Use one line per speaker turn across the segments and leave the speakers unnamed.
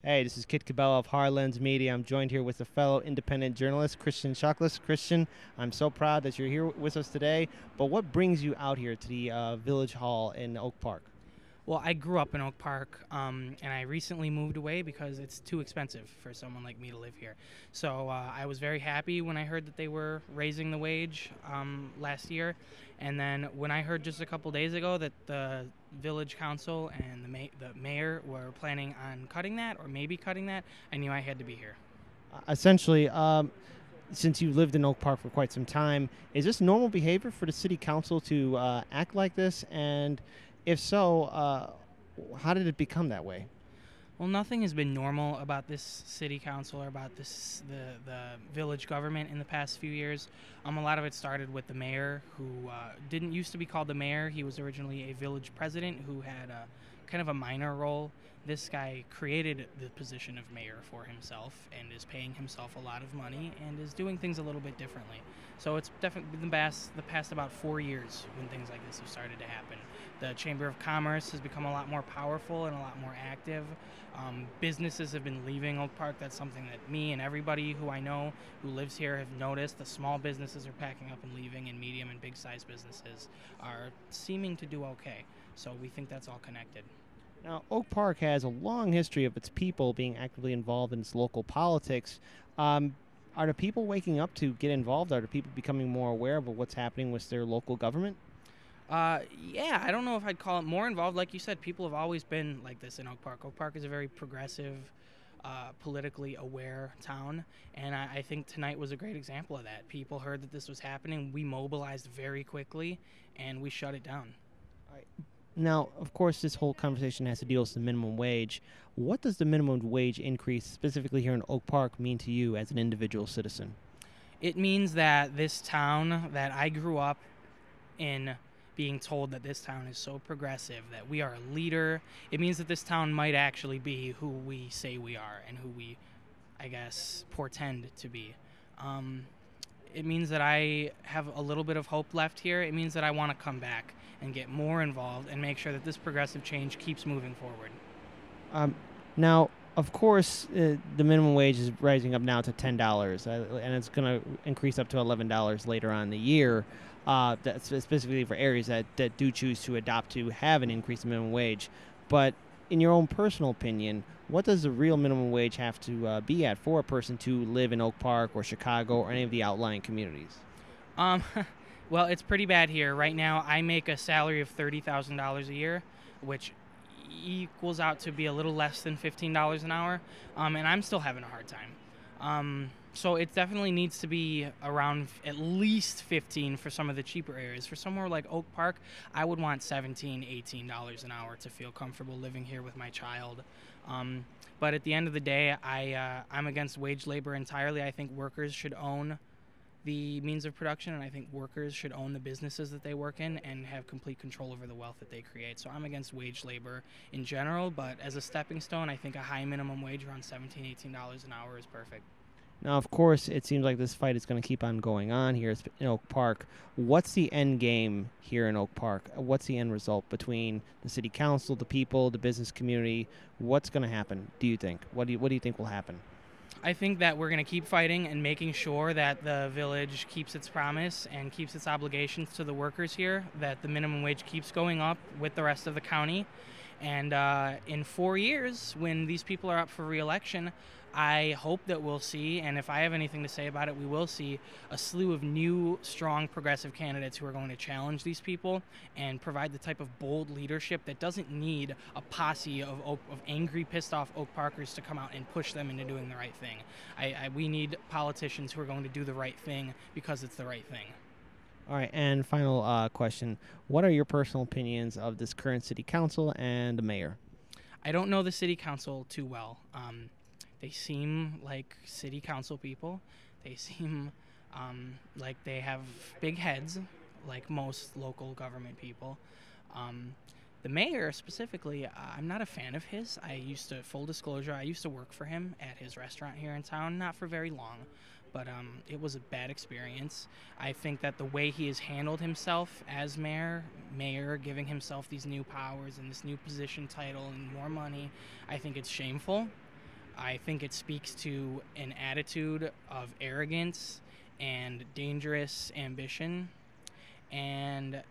Hey, this is Kit Cabela of Harlan's Media. I'm joined here with a fellow independent journalist, Christian Chiakulas. Christian, I'm so proud that you're here with us today. But what brings you out here to the Village Hall in Oak Park?
Well, I grew up in Oak Park, and I recently moved away because it's too expensive for someone like me to live here. So I was very happy when I heard that they were raising the wage last year, and then when I heard just a couple days ago that the village council and the mayor were planning on cutting that or maybe cutting that, I knew I had to be here.
Essentially, since you lived in Oak Park for quite some time, is this normal behavior for the city council to act like this? And if so, how did it become that way?
Well, nothing has been normal about this city council or about the village government in the past few years. A lot of it started with the mayor, who didn't used to be called the mayor. He was originally a village president who had a kind of a minor role. This guy created the position of mayor for himself and is paying himself a lot of money and is doing things a little bit differently. So it's definitely been the past about 4 years when things like this have started to happen. The Chamber of Commerce has become a lot more powerful and a lot more active. Businesses have been leaving Oak Park. That's something that me and everybody who I know who lives here have noticed. The small businesses are packing up and leaving, and medium and big size businesses are seeming to do okay. So we think that's all connected.
Now, Oak Park has a long history of its people being actively involved in its local politics. Um, are the people waking up to get involved? Are the people becoming more aware of what's happening with their local government?
Yeah, I don't know if I'd call it more involved. Like you said, people have always been like this in Oak Park. Oak Park is a very progressive, politically aware town, and I think tonight was a great example of that. People heard that this was happening. We mobilized very quickly, and we shut it down.
All right. Now, of course, this whole conversation has to deal with the minimum wage. What does the minimum wage increase, specifically here in Oak Park, mean to you as an individual citizen?
It means that this town that I grew up in being told that this town is so progressive, that we are a leader. It means that this town might actually be who we say we are and who we, I guess, portend to be. Um, it means that I have a little bit of hope left here. It means that I want to come back and get more involved and make sure that this progressive change keeps moving forward.
Um, Now, of course, the minimum wage is rising up now to $10, and it's going to increase up to $11 later on in the year. That's specifically for areas that do choose to adopt to have an increased minimum wage. But in your own personal opinion, what does the real minimum wage have to be at for a person to live in Oak Park or Chicago or any of the outlying communities?
Um, well, it's pretty bad here. Right now, I make a salary of $30,000 a year, which equals out to be a little less than $15 an hour, and I'm still having a hard time. So it definitely needs to be around at least 15 for some of the cheaper areas. For somewhere like Oak Park, I would want 17, $18 an hour to feel comfortable living here with my child. But at the end of the day, I'm against wage labor entirely. I think workers should own the means of production, and I think workers should own the businesses that they work in and have complete control over the wealth that they create. So I'm against wage labor in general, but as a stepping stone, I think a high minimum wage around $17, $18 an hour is perfect.
Now, of course, it seems like this fight is going to keep on going on here in Oak Park. What's the end game here in Oak Park? What's the end result between the city council, the people, the business community? What's going to happen? Do you think? What do you think will happen?
I think that we're going to keep fighting and making sure that the village keeps its promise and keeps its obligations to the workers here, that the minimum wage keeps going up with the rest of the county. And in 4 years, when these people are up for reelection, I hope that we'll see, and if I have anything to say about it, we will see a slew of new, strong, progressive candidates who are going to challenge these people and provide the type of bold leadership that doesn't need a posse of angry, pissed off Oak Parkers to come out and push them into doing the right thing. We need politicians who are going to do the right thing because it's the right thing.
All right, and final question. What are your personal opinions of this current city council and the mayor?
I don't know the city council too well. They seem like city council people. They seem like they have big heads, like most local government people. Um, the mayor specifically, I'm not a fan of his. Full disclosure, I used to work for him at his restaurant here in town, not for very long, but it was a bad experience. I think that the way he has handled himself as mayor, giving himself these new powers and this new position title and more money, I think it's shameful. I think it speaks to an attitude of arrogance and dangerous ambition. And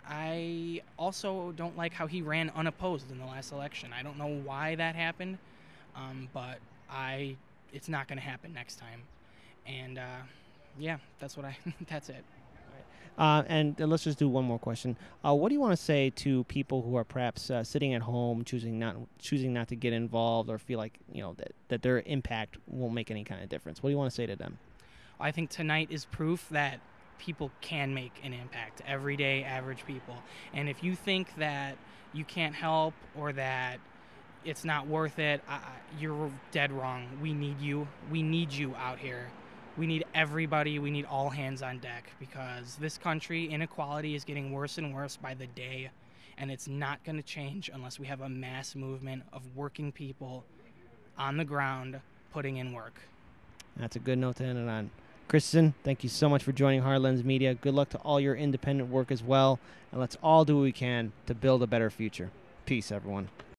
I also don't like how he ran unopposed in the last election. I don't know why that happened, but it's not going to happen next time. And yeah, that's what I. That's it.
And let's just do one more question. What do you want to say to people who are perhaps sitting at home, choosing not to get involved, or feel like that their impact won't make any kind of difference? What do you want to say to them?
I think tonight is proof that people can make an impact, everyday average people. And if you think that you can't help or that it's not worth it, you're dead wrong. We need you. We need you out here. We need everybody. We need all hands on deck, because this country, inequality is getting worse and worse by the day. And it's not going to change unless we have a mass movement of working people on the ground putting in work.
That's a good note to end it on. Kristen, thank you so much for joining Hardlands Media. Good luck to all your independent work as well. And let's all do what we can to build a better future. Peace, everyone.